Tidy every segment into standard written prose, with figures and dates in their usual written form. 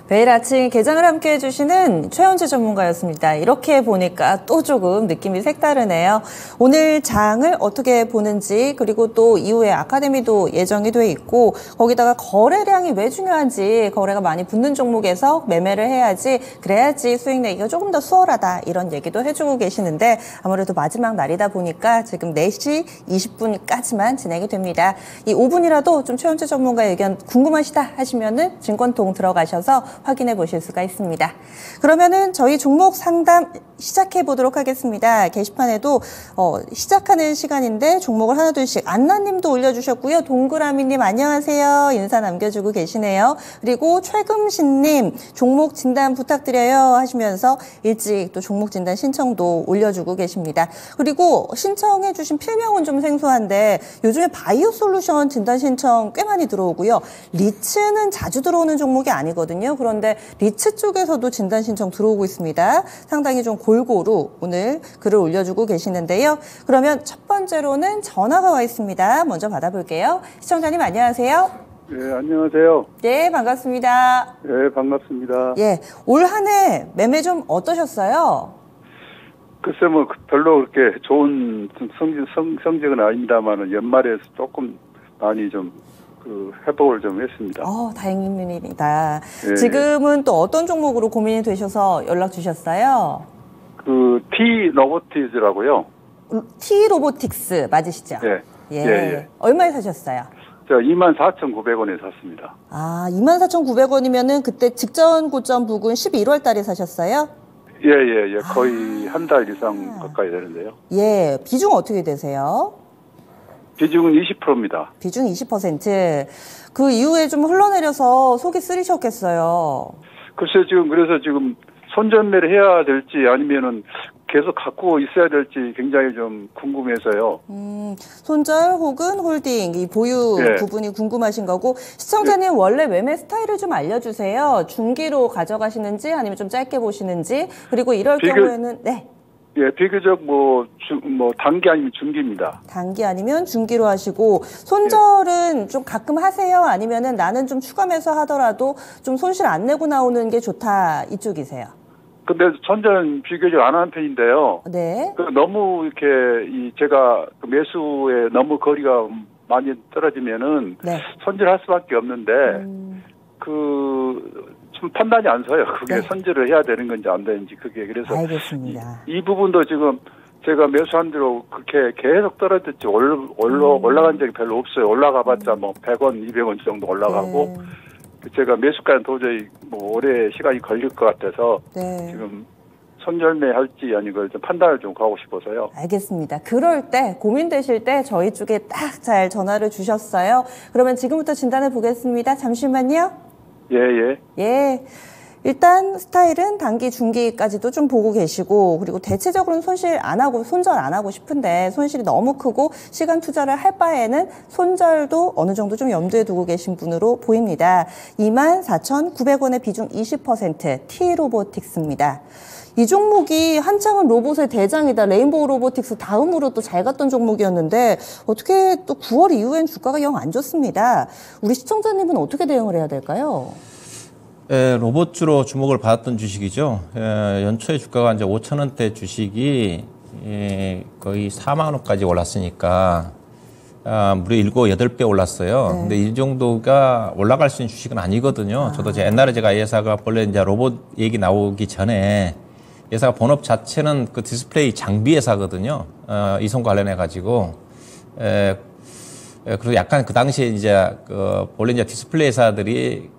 매일 아침 개장을 함께 해주시는 최현주 전문가였습니다. 이렇게 보니까 또 조금 느낌이 색다르네요. 오늘 장을 어떻게 보는지, 그리고 또 이후에 아카데미도 예정이 돼 있고, 거기다가 거래량이 왜 중요한지, 거래가 많이 붙는 종목에서 매매를 해야지, 그래야지 수익 내기가 조금 더 수월하다, 이런 얘기도 해주고 계시는데, 아무래도 마지막 날이다 보니까 지금 4시 20분까지만 진행이 됩니다. 이 5분이라도 좀 최현주 전문가의 의견 궁금하시다 하시면은 증권통 들어가셔서 확인해 보실 수가 있습니다. 그러면은 저희 종목 상담 시작해 보도록 하겠습니다. 게시판에도 시작하는 시간인데 종목을 하나둘씩 안나님도 올려주셨고요. 동그라미님 안녕하세요. 인사 남겨주고 계시네요. 그리고 최금신님 종목 진단 부탁드려요 하시면서 일찍 또 종목 진단 신청도 올려주고 계십니다. 그리고 신청해 주신 필명은 좀 생소한데 요즘에 바이오 솔루션 진단 신청 꽤 많이 들어오고요. 리츠는 자주 들어오는 종목이 아니거든요. 그런데 리츠 쪽에서도 진단 신청 들어오고 있습니다. 상당히 좀 골고루 오늘 글을 올려주고 계시는데요. 그러면 첫 번째로는 전화가 와 있습니다. 먼저 받아볼게요. 시청자님 안녕하세요. 네, 안녕하세요. 네, 반갑습니다. 네, 반갑습니다. 예, 올 한 해 매매 좀 어떠셨어요? 글쎄 뭐 별로 그렇게 좋은 성적은 아닙니다만 연말에 조금 많이 좀 회복을 좀 했습니다. 다행입니다. 네. 지금은 또 어떤 종목으로 고민이 되셔서 연락 주셨어요? T 로보티즈라고요. T 로보틱스 맞으시죠? 네. 예. 예. 얼마에 사셨어요? 저 24,900원에 샀습니다. 24,900원이면은 그때 직전 고점 부근 11월 달에 사셨어요? 예. 거의 한 달 이상 가까이 되는데요. 예. 비중 어떻게 되세요? 비중은 20%입니다. 비중 20%. 그 이후에 좀 흘러내려서 속이 쓰리셨겠어요. 글쎄 그래서 지금 손절매를 해야 될지 아니면은 계속 갖고 있어야 될지 굉장히 좀 궁금해서요. 손절 혹은 홀딩, 이 보유 예. 부분이 궁금하신 거고, 시청자님 원래 매매 스타일을 좀 알려주세요. 중기로 가져가시는지 아니면 좀 짧게 보시는지, 그리고 이럴 경우에는, 네. 예, 비교적 단기 아니면 중기입니다. 단기 아니면 중기로 하시고, 손절은 좀 가끔 하세요? 아니면은 나는 좀 추가 매수 하더라도 좀 손실 안 내고 나오는 게 좋다, 이쪽이세요? 근데 손절은 비교적 안 하는 편인데요. 네. 너무 이렇게 제가 매수에 너무 거리가 많이 떨어지면은 네. 손절할 수밖에 없는데 좀 판단이 안 서요. 그게 네. 손절을 해야 되는 건지 안 되는지 그게 그래서 알겠습니다. 이 부분도 지금 제가 매수한 대로 그렇게 계속 떨어졌지 올라간 적이 별로 없어요. 올라가봤자 100원, 200원 정도 올라가고. 네. 제가 매수가는 도저히 오래 시간이 걸릴 것 같아서 네. 지금 손절매 할지 아니 걸 좀 판단을 좀 하고 싶어서요. 알겠습니다. 그럴 때 고민되실 때 저희 쪽에 딱 잘 전화를 주셨어요. 그러면 지금부터 진단해 보겠습니다. 잠시만요. 예. 일단 스타일은 단기, 중기까지도 좀 보고 계시고, 그리고 대체적으로는 손절 안 하고 싶은데 손실이 너무 크고 시간 투자를 할 바에는 손절도 어느 정도 좀 염두에 두고 계신 분으로 보입니다. 24,900원의 비중 20% T 로보틱스입니다. 이 종목이 한창은 로봇의 대장이다. 레인보우 로보틱스 다음으로 또 잘 갔던 종목이었는데 어떻게 또 9월 이후엔 주가가 영 안 좋습니다. 우리 시청자님은 어떻게 대응을 해야 될까요? 로봇주로 주목을 받았던 주식이죠. 연초에 주가가 이제 5,000원대 주식이 거의 4만 원까지 올랐으니까 무려 7, 8배 올랐어요. 네. 근데 이 정도가 올라갈 수 있는 주식은 아니거든요. 저도 옛날에 제가 이 회사가 원래 이제 로봇 얘기 나오기 전에 이 회사가 본업 자체는 그 디스플레이 장비 회사거든요. 이송 관련해 가지고. 그리고 약간 그 당시에 이제 원래 이제 디스플레이 회사들이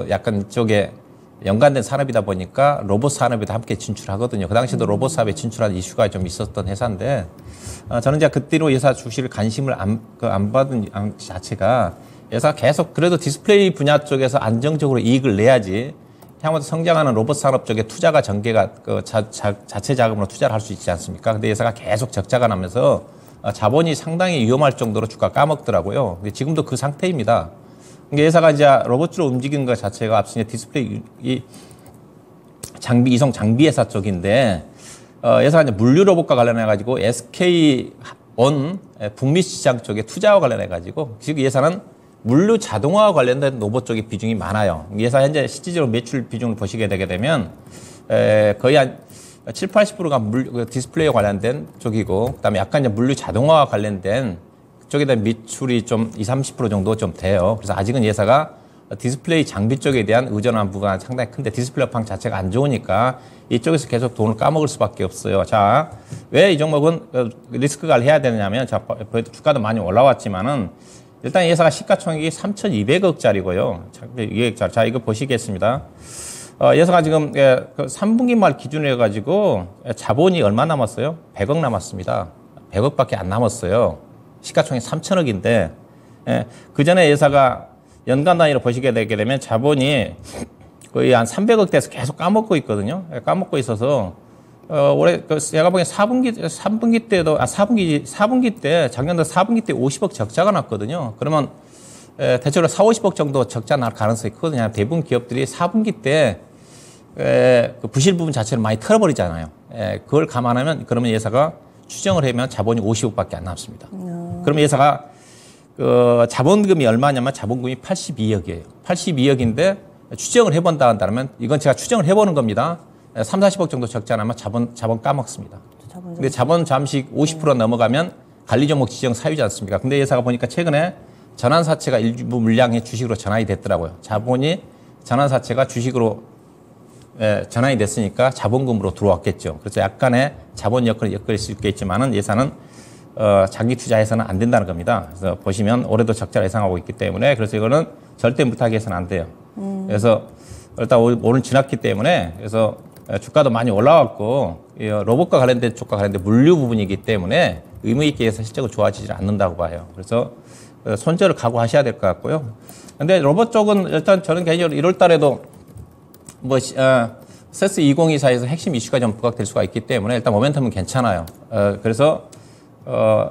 약간 이쪽에 연관된 산업이다 보니까 로봇 산업에도 함께 진출하거든요. 그 당시에도 로봇 사업에 진출한 이슈가 좀 있었던 회사인데, 저는 이제 그때로 회사 주식을 관심을 안 받은 자체가 회사가 계속 그래도 디스플레이 분야 쪽에서 안정적으로 이익을 내야지 향후에 성장하는 로봇 산업 쪽에 투자가 전개가 자체 자금으로 투자를 할 수 있지 않습니까? 근데 회사가 계속 적자가 나면서 자본이 상당히 위험할 정도로 주가 까먹더라고요. 근데 지금도 그 상태입니다. 회사가 이제 로봇으로 움직이는 것 자체가 앞서 디스플레이 이송 장비 회사 쪽인데, 회사가 이제 물류 로봇과 관련해가지고 SK 온 북미 시장 쪽에 투자와 관련해가지고, 즉 이 회사는 물류 자동화와 관련된 로봇 쪽의 비중이 많아요. 예사 현재 실질적으로 매출 비중을 보시게 되게 되면 거의 한 7, 80%가 디스플레이와 관련된 쪽이고, 그다음에 약간 이제 물류 자동화와 관련된 그쪽에 대한 매출이 좀 20, 30% 정도 좀 돼요. 그래서 아직은 예사가 디스플레이 장비 쪽에 대한 의존한 부분이 상당히 큰데 디스플레이 업황 자체가 안 좋으니까 이쪽에서 계속 돈을 까먹을 수밖에 없어요. 자, 왜 이 종목은 리스크 관리 해야 되느냐면, 자, 주가도 많이 올라왔지만은 일단 예사가 시가총액이 3,200억짜리고요. 자, 이거 보시겠습니다. 예사가 지금 3분기 말 기준으로 해가지고 자본이 얼마 남았어요? 100억 남았습니다. 100억밖에 안 남았어요. 시가총액 3,000억인데, 그 전에 예사가 연간 단위로 보시게 되게 되면 자본이 거의 한 300억대에서 계속 까먹고 있거든요. 까먹고 있어서, 올해, 제가 보기엔 4분기 때도, 4분기 때, 작년도 4분기 때 50억 적자가 났거든요. 그러면, 대체로 4, 50억 정도 적자 날 가능성이 크거든요. 대부분 기업들이 4분기 때, 그 부실 부분 자체를 많이 털어버리잖아요. 그걸 감안하면, 그러면 예사가 추정을 하면 자본이 50억밖에 안 남습니다. 그러면 예사가, 자본금이 얼마냐면 자본금이 82억이에요. 82억인데 추정을 해본다 한다면, 이건 제가 추정을 해보는 겁니다. 3, 40억 정도 적자 나면 자본 까먹습니다. 근데 자본 잠시 50% 넘어가면 관리 종목 지정 사유지 않습니까? 근데 예사가 보니까 최근에 전환사채가 일부 물량이 주식으로 전환이 됐더라고요. 자본이 전환사채가 주식으로 전환이 됐으니까 자본금으로 들어왔겠죠. 그래서 약간의 자본 여건을 엮을 수 있겠지만은 예사는 장기 투자해서는 안 된다는 겁니다. 그래서 보시면 올해도 적자를 예상하고 있기 때문에, 그래서 이거는 절대 무타기 해서는 안 돼요. 그래서 일단 오늘 지났기 때문에, 그래서 주가도 많이 올라왔고, 로봇과 관련된 쪽과 관련된 물류 부분이기 때문에 의무 있게 해서 실적으로 좋아지지 않는다고 봐요. 그래서 손절을 각오하셔야 될 것 같고요. 근데 로봇 쪽은 일단 저는 개인적으로 1월 달에도 세스 2024에서 핵심 이슈가 좀 부각될 수가 있기 때문에 일단 모멘텀은 괜찮아요. 그래서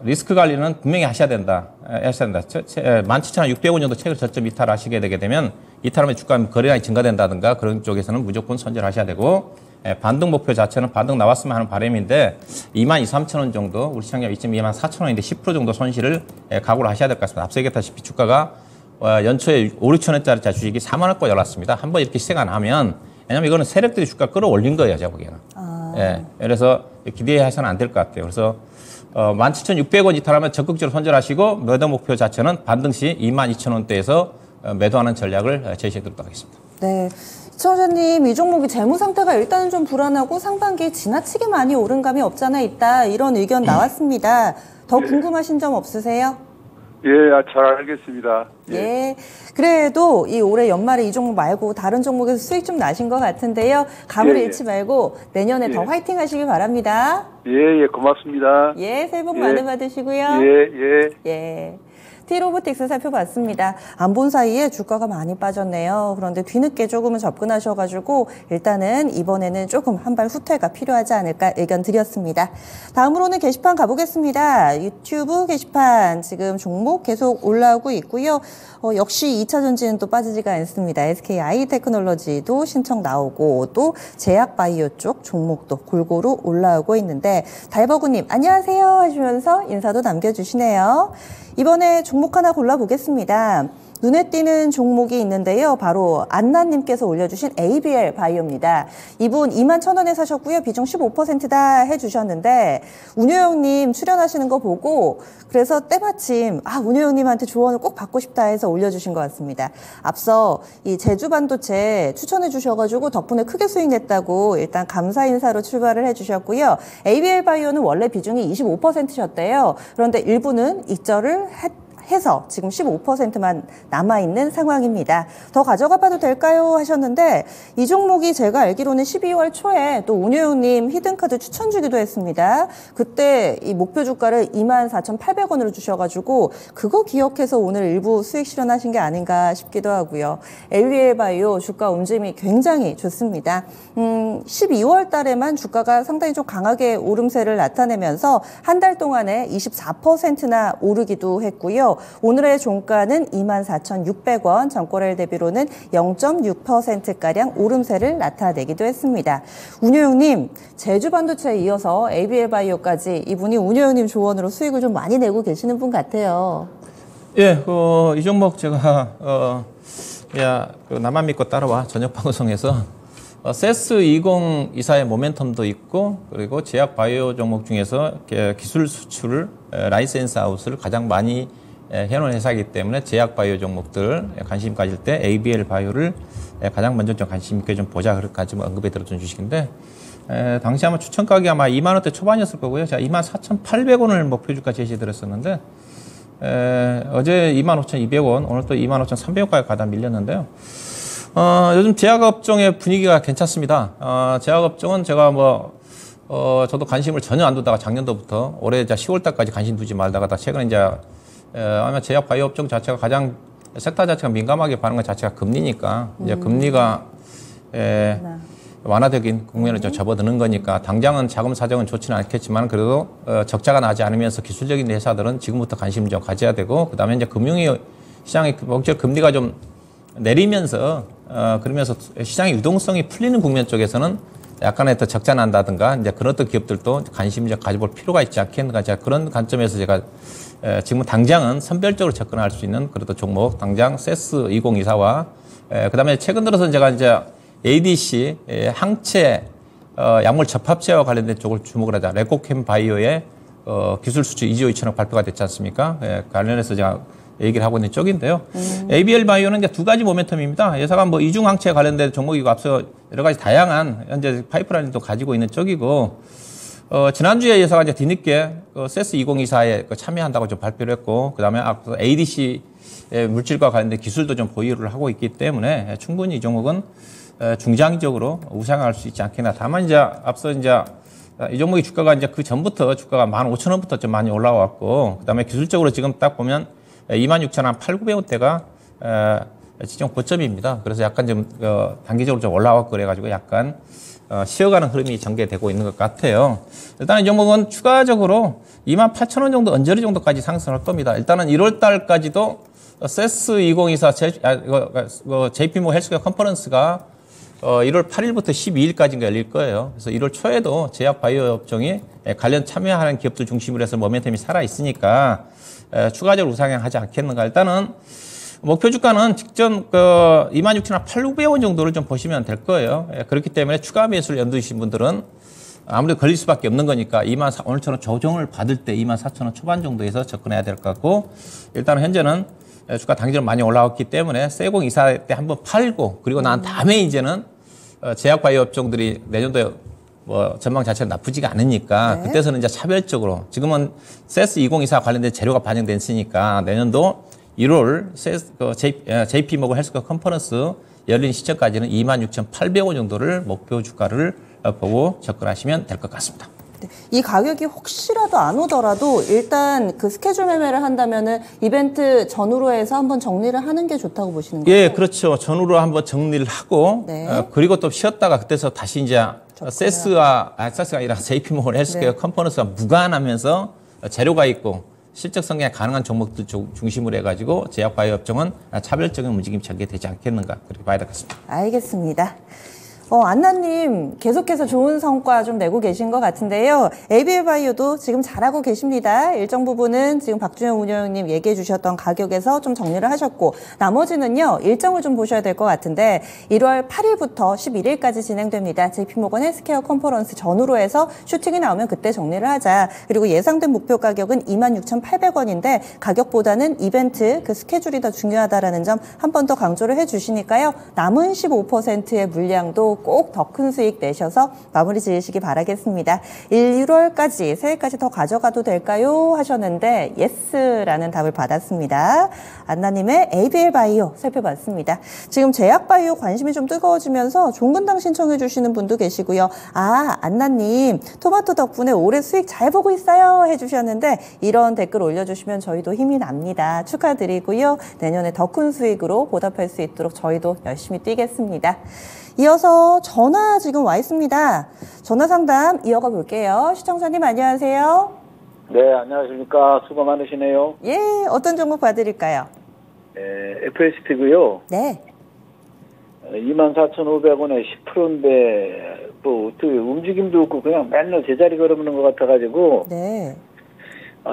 리스크 관리는 분명히 하셔야 된다. 17,600원 정도 최근 저점 이탈하시게 되게 되면, 이탈하면 주가 거래량이 증가된다든가 그런 쪽에서는 무조건 손절하셔야 되고, 반등 목표 자체는 반등 나왔으면 하는 바람인데 22,000~23,000원 정도, 우리 시장价 24,000원인데 10% 정도 손실을 각오를 하셔야 될 것 같습니다. 앞서 얘기했다시피 주가가 연초에 5,000~6,000원짜리 주식이 4만 원까지 올랐습니다. 한번 이렇게 시세가 나면, 왜냐면 이거는 세력들이 주가 끌어올린 거예요, 제가 보기에는. 그래서 기대해서는 안 될 것 같아요. 그래서 17,600원 이탈하면 적극적으로 손절하시고, 매도 목표 자체는 반등 시 22,000원대에서 매도하는 전략을 제시해드리도록 하겠습니다. 네. 시청자님, 이 종목이 재무 상태가 일단은 좀 불안하고 상반기에 지나치게 많이 오른 감이 없잖아 있다, 이런 의견 나왔습니다. 더 궁금하신 점 없으세요? 예, 잘 알겠습니다. 예. 그래도 이 올해 연말에 이 종목 말고 다른 종목에서 수익 좀 나신 것 같은데요. 감을 잃지 말고 내년에 더 화이팅 하시길 바랍니다. 예, 고맙습니다. 예, 새해 복 많이 받으시고요. 예. T로보틱스 살펴봤습니다. 안 본 사이에 주가가 많이 빠졌네요. 그런데 뒤늦게 조금은 접근하셔가지고 일단은 이번에는 조금 한 발 후퇴가 필요하지 않을까 의견 드렸습니다. 다음으로는 게시판 가보겠습니다. 유튜브 게시판 지금 종목 계속 올라오고 있고요. 역시 2차 전지는 또 빠지지가 않습니다. SKI 테크놀로지도 신청 나오고, 또 제약바이오 쪽 종목도 골고루 올라오고 있는데, 달버구님 안녕하세요 하시면서 인사도 남겨주시네요. 이번에 종목 하나 골라보겠습니다. 눈에 띄는 종목이 있는데요. 바로 안나님께서 올려주신 ABL 바이오입니다. 이분 21,000원에 사셨고요. 비중 15%다 해주셨는데, 운효영님 출연하시는 거 보고 그래서 때마침 운효영님한테 조언을 꼭 받고 싶다 해서 올려주신 것 같습니다. 앞서 이 제주반도체 추천해 주셔가지고 덕분에 크게 수익 냈다고 일단 감사 인사로 출발을 해주셨고요. ABL 바이오는 원래 비중이 25%셨대요. 그런데 일부는 익절을 해서 지금 15%만 남아있는 상황입니다. 더 가져가 봐도 될까요? 하셨는데, 이 종목이 제가 알기로는 12월 초에 또 운효영님 히든카드 추천 주기도 했습니다. 그때 이 목표 주가를 24,800원으로 주셔가지고 그거 기억해서 오늘 일부 수익 실현하신 게 아닌가 싶기도 하고요. LBL 바이오 주가 움직임이 굉장히 좋습니다. 12월 달에만 주가가 상당히 좀 강하게 오름세를 나타내면서 한 달 동안에 24%나 오르기도 했고요. 오늘의 종가는 24,600원, 전고래 대비로는 0.6%가량 오름세를 나타내기도 했습니다. 운효영님, 제주반도체에 이어서 ABL 바이오까지 이분이 운효영님 조언으로 수익을 좀 많이 내고 계시는 분 같아요. 예, 이 종목 제가 그 나만 믿고 따라와 저녁 방송에서 세스 2024의 모멘텀도 있고 그리고 제약 바이오 종목 중에서 기술 수출 라이센스 아웃을 가장 많이 해놓은 회사이기 때문에 제약 바이오 종목들 관심 가질 때 ABL 바이오를 가장 먼저 좀 관심 있게 좀 보자 그렇게까지 언급해 들었던 주식인데 당시 아마 추천 가격이 아마 2만 원대 초반이었을 거고요. 제가 24,800원을 목표 주가 제시 드렸었는데 어제 25,200원, 오늘 또 25,300원까지 가다 밀렸는데요. 요즘 제약업종의 분위기가 괜찮습니다. 제약업종은 제가 저도 관심을 전혀 안 두다가 작년도부터 올해 이제 10월달까지 관심 두지 말다가 최근에 이제 아마 제약 바이오 업종 자체가 가장 섹터 자체가 민감하게 반응한 자체가 금리니까 이제 금리가 완화적인 국면을 좀 접어드는 거니까 당장은 자금 사정은 좋지는 않겠지만 그래도 적자가 나지 않으면서 기술적인 회사들은 지금부터 관심을 좀 가져야 되고 그다음에 이제 금융위 시장의 목적 금리가 좀 내리면서 그러면서 시장의 유동성이 풀리는 국면 쪽에서는 약간의 더 적자 난다든가 이제 그런 어떤 기업들도 관심을 좀 가져볼 필요가 있지 않겠는가 그런 관점에서 제가 지금 당장은 선별적으로 접근할 수 있는 그래도 종목 당장 세스 2024와 그다음에 최근 들어서 제가 이제 ADC 항체 약물 접합제와 관련된 쪽을 주목을 하자. 레코캠 바이오의 기술 수출 2조 2천억 발표가 됐지 않습니까? 관련해서 제가 얘기를 하고 있는 쪽인데요. ABL 바이오는 이제 두 가지 모멘텀입니다. 회사가 이중 항체에 관련된 종목이고 앞서 여러 가지 다양한 현재 파이프라인도 가지고 있는 쪽이고 지난주에 회사가 이제 뒤늦게 세스 2024에 참여한다고 좀 발표를 했고 그다음에 앞서 ADC 물질과 관련된 기술도 좀 보유를 하고 있기 때문에 충분히 이 종목은 중장기적으로 우상할 수 있지 않겠나. 다만 이제 앞서 이제 이 종목의 주가가 이제 그 전부터 주가가 15,000원부터 좀 많이 올라왔고 그다음에 기술적으로 지금 딱 보면 26,800원대가 지정 고점입니다. 그래서 약간 좀 단기적으로 좀 올라왔고 그래가지고 약간 쉬어가는 흐름이 전개되고 있는 것 같아요. 일단 이 종목은 추가적으로 28,000원 정도 언저리 정도까지 상승할 겁니다. 일단은 1월 달까지도 세스 2024 JP모 헬스케어 컨퍼런스가 1월 8일부터 12일까지인가 열릴 거예요. 그래서 1월 초에도 제약 바이오 업종이 관련 참여하는 기업들 중심으로 해서 모멘텀이 살아 있으니까 추가적으로 우상향하지 않겠는가. 일단은 목표 주가는 직전 26,800원 정도를 좀 보시면 될 거예요. 그렇기 때문에 추가 매수를 염두이신 분들은 아무래도 걸릴 수밖에 없는 거니까 오늘처럼 조정을 받을 때 24,000원 초반 정도에서 접근해야 될 것 같고 일단은 현재는 주가 당기적으로 많이 올라왔기 때문에 세공 이사 때 한번 팔고 그리고 난 다음에 이제는 제약 바이오 업종들이 내년도에 전망 자체가 나쁘지가 않으니까 그때서는 이제 차별적으로 지금은 세스 2024 관련된 재료가 반영됐으니까 내년도 1월 JP모건 헬스케어 컨퍼런스 열린 시점까지는 26,800원 정도를 목표 주가를 보고 접근하시면 될 것 같습니다. 네. 이 가격이 혹시라도 안 오더라도 일단 그 스케줄 매매를 한다면은 이벤트 전후로 해서 한번 정리를 하는 게 좋다고 보시는 거죠? 예, 그렇죠. 전후로 한번 정리를 하고 그리고 또 쉬었다가 그때서 다시 이제 세스가 아니라 JP모건 헬스케어 컨퍼런스가 무관하면서 재료가 있고 실적 성장이 가능한 종목들 중심으로 해가지고 제약 바이오 업종은 차별적인 움직임이 전개되지 않겠는가 그렇게 봐야 될 것 같습니다. 알겠습니다. 안나님 계속해서 좋은 성과 좀 내고 계신 것 같은데요. ABL 바이오도 지금 잘하고 계십니다. 일정 부분은 지금 박준영 운영님 얘기해 주셨던 가격에서 좀 정리를 하셨고 나머지는요. 일정을 좀 보셔야 될 것 같은데 1월 8일부터 11일까지 진행됩니다. JP모건 헬스케어 컨퍼런스 전후로 해서 슈팅이 나오면 그때 정리를 하자. 그리고 예상된 목표 가격은 26,800원인데 가격보다는 이벤트 그 스케줄이 더 중요하다라는 점 한 번 더 강조를 해 주시니까요. 남은 15%의 물량도 꼭 더 큰 수익 내셔서 마무리 지으시기 바라겠습니다. 1월까지 새해까지 더 가져가도 될까요? 하셨는데 예스라는 답을 받았습니다. 안나님의 ABL 바이오 살펴봤습니다. 지금 제약 바이오 관심이 좀 뜨거워지면서 종근당 신청해 주시는 분도 계시고요. 안나님 토마토 덕분에 올해 수익 잘 보고 있어요 해주셨는데 이런 댓글 올려주시면 저희도 힘이 납니다. 축하드리고요. 내년에 더 큰 수익으로 보답할 수 있도록 저희도 열심히 뛰겠습니다. 이어서 전화 지금 와 있습니다. 전화 상담 이어가 볼게요. 시청자님 안녕하세요. 네, 안녕하십니까. 수고 많으시네요. 예, 어떤 종목 봐드릴까요? FST고요. 네. 24,500원에 10%인데 뭐 어떻게 움직임도 없고 그냥 맨날 제자리 걸으는 것 같아가지고 네.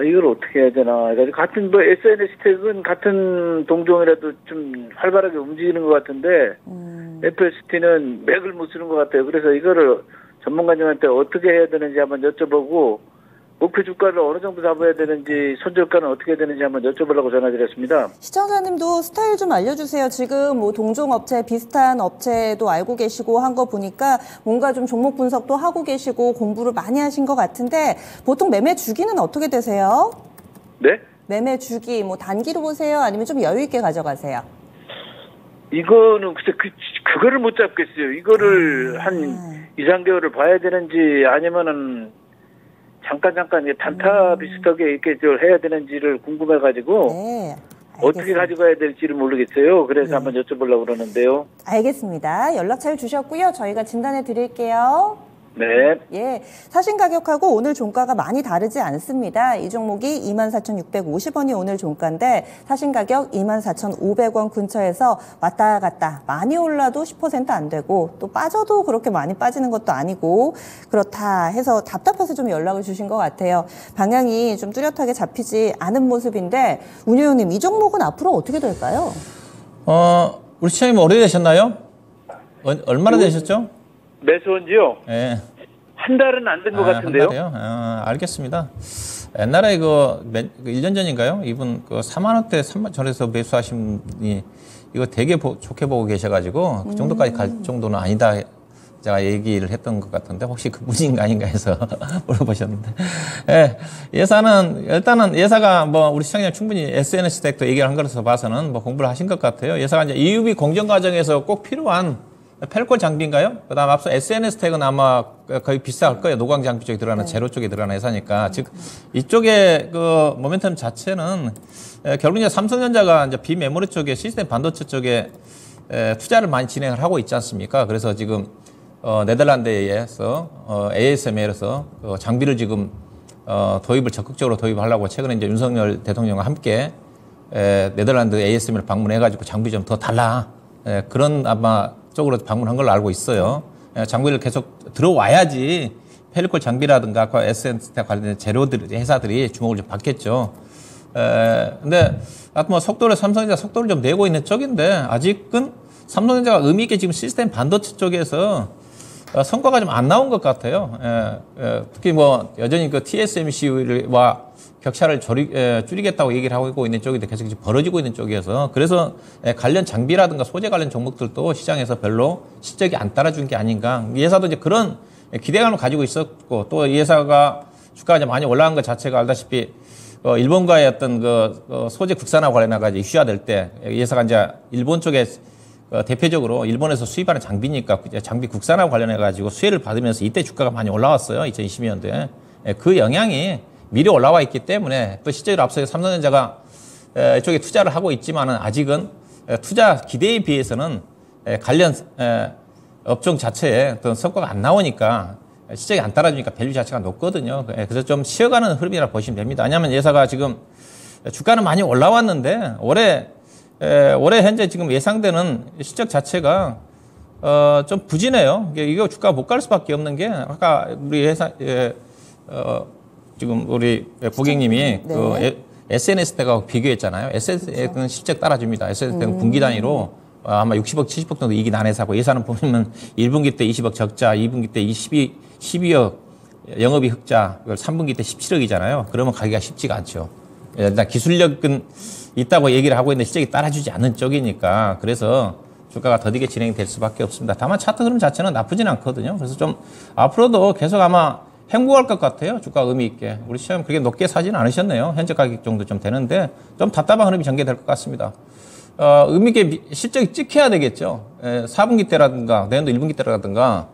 이걸 어떻게 해야 되나. 그러니까 같은 SNS 스택은 같은 동종이라도 좀 활발하게 움직이는 것 같은데, FST는 맥을 못 쓰는 것 같아요. 그래서 이거를 전문가님한테 어떻게 해야 되는지 한번 여쭤보고, 목표 주가를 어느 정도 잡아야 되는지, 손절가는 어떻게 해야 되는지 한번 여쭤보려고 전화드렸습니다. 시청자님도 스타일 좀 알려주세요. 지금 뭐 동종 업체, 비슷한 업체도 알고 계시고 한 거 보니까 뭔가 좀 종목 분석도 하고 계시고 공부를 많이 하신 것 같은데 보통 매매 주기는 어떻게 되세요? 네? 매매 주기 뭐 단기로 보세요? 아니면 좀 여유 있게 가져가세요? 이거는 글쎄 그거를 못 잡겠어요. 이거를 한 2, 3개월을 봐야 되는지 아니면은 잠깐 이게 단타 비슷하게 이렇게 해야 되는지를 궁금해가지고 네. 어떻게 가져가야 될지를 모르겠어요. 그래서 한번 여쭤보려고 그러는데요. 알겠습니다. 연락 잘 주셨고요. 저희가 진단해 드릴게요. 네. 예, 사신 가격하고 오늘 종가가 많이 다르지 않습니다. 이 종목이 24,650원이 오늘 종가인데 사신 가격 24,500원 근처에서 왔다 갔다 많이 올라도 10% 안 되고 또 빠져도 그렇게 많이 빠지는 것도 아니고 그렇다 해서 답답해서 좀 연락을 주신 것 같아요. 방향이 좀 뚜렷하게 잡히지 않은 모습인데 운영님 이 종목은 앞으로 어떻게 될까요? 우리 시장님 오래되셨나요? 얼마나 되셨죠? 매수원지요? 예. 한 달은 안 된 것 같은데요? 한 달이요? 알겠습니다. 옛날에 1년 전인가요? 이분 4만 원대 3만 전에서 매수하신 분이 이거 되게 좋게 보고 계셔가지고 그 정도까지 갈 정도는 아니다. 제가 얘기를 했던 것 같은데 혹시 그분인가 아닌가 해서 물어보셨는데. 예. 일단은 예사가 우리 시장님 충분히 SNS 덱도 얘기를 한 것으로 봐서는 공부를 하신 것 같아요. 예사가 이제 EUV 공정 과정에서 꼭 필요한 펠콜 장비인가요? 그 다음 앞서 SNS 텍은 아마 거의 비쌀 거예요. 노광 장비 쪽에 들어가는 제로 쪽에 들어가는 회사니까. 즉, 이쪽에 그 모멘텀 자체는 결국 이제 삼성전자가 이제 비메모리 쪽에 시스템 반도체 쪽에 투자를 많이 진행을 하고 있지 않습니까? 그래서 지금 네덜란드에서 ASML에서 장비를 지금 도입을 적극적으로 도입하려고 최근에 이제 윤석열 대통령과 함께 네덜란드 ASML 방문해가지고 장비 좀 더 달라. 그런 아마 쪽으로 방문한 걸로 알고 있어요. 장비를 계속 들어와야지 펠리콜 장비라든가 SNS 관련된 재료들, 회사들이 주목을 좀 받겠죠. 근데 속도를 삼성전자 속도를 좀 내고 있는 쪽인데 아직은 삼성전자가 의미 있게 지금 시스템 반도체 쪽에서 성과가 좀 안 나온 것 같아요. 특히 여전히 그 TSMC와 격차를 줄이겠다고 얘기를 하고 있는 쪽인데 계속 벌어지고 있는 쪽이어서 그래서 관련 장비라든가 소재 관련 종목들도 시장에서 별로 실적이 안 따라준 게 아닌가. 이 회사도 이제 그런 기대감을 가지고 있었고 또 이 회사가 주가가 이제 많이 올라간 것 자체가 알다시피 일본과의 어떤 소재 국산화 관련해가지고 이슈화될 때 이 회사가 이제 일본 쪽에 대표적으로 일본에서 수입하는 장비니까 장비 국산화 관련해가지고 수혜를 받으면서 이때 주가가 많이 올라왔어요. 2020년도에. 그 영향이 미리 올라와 있기 때문에 또 실제로 앞서 삼성전자가 이쪽에 투자를 하고 있지만은 아직은 투자 기대에 비해서는 관련 업종 자체에 어떤 성과가 안 나오니까 실적이 안 따라주니까 밸류 자체가 높거든요. 그래서 좀 쉬어가는 흐름이라 보시면 됩니다. 왜냐하면 예사가 지금 주가는 많이 올라왔는데 올해 현재 지금 예상되는 실적 자체가 좀 부진해요. 이거 주가가 못 갈 수밖에 없는 게 아까 우리 회사 지금 우리 고객님이 네. SNS 때하고 비교했잖아요. SNS 때는 실적 따라줍니다. SNS 때는 분기 단위로 아마 60억, 70억 정도 이익이 난 회사고 예산은 보면 1분기 때 20억 적자, 2분기 때 12억 영업이 흑자, 3분기 때 17억이잖아요. 그러면 가기가 쉽지가 않죠. 일단 기술력은 있다고 얘기를 하고 있는데 실적이 따라주지 않는 쪽이니까 그래서 주가가 더디게 진행될 수밖에 없습니다. 다만 차트 흐름 자체는 나쁘진 않거든요. 그래서 좀 앞으로도 계속 아마 행보할 것 같아요. 주가 의미 있게. 우리 시장님 그렇게 높게 사지는 않으셨네요. 현재 가격 정도 좀 되는데 좀 답답한 흐름이 전개될 것 같습니다. 의미 있게 실적이 찍혀야 되겠죠. 4분기 때라든가 내년도 1분기 때라든가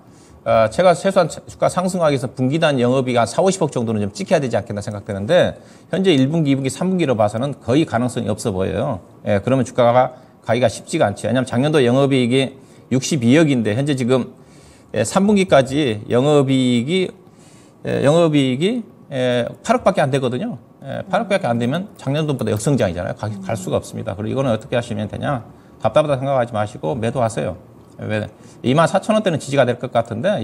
제가 최소한 주가 상승하기 위해서 분기단 영업이가 4, 50억 정도는 좀 찍혀야 되지 않겠나 생각되는데 현재 1분기, 2분기, 3분기로 봐서는 거의 가능성이 없어 보여요. 그러면 주가가 가기가 쉽지가 않죠. 왜냐하면 작년도 영업이익이 62억인데 현재 지금 3분기까지 영업이익이 8억밖에 안 되거든요. 8억밖에 안 되면 작년도보다 역성장이잖아요. 갈 수가 없습니다. 그리고 이거는 어떻게 하시면 되냐? 답답하다 생각하지 마시고 매도하세요. 왜 24,000원대는 지지가 될 것 같은데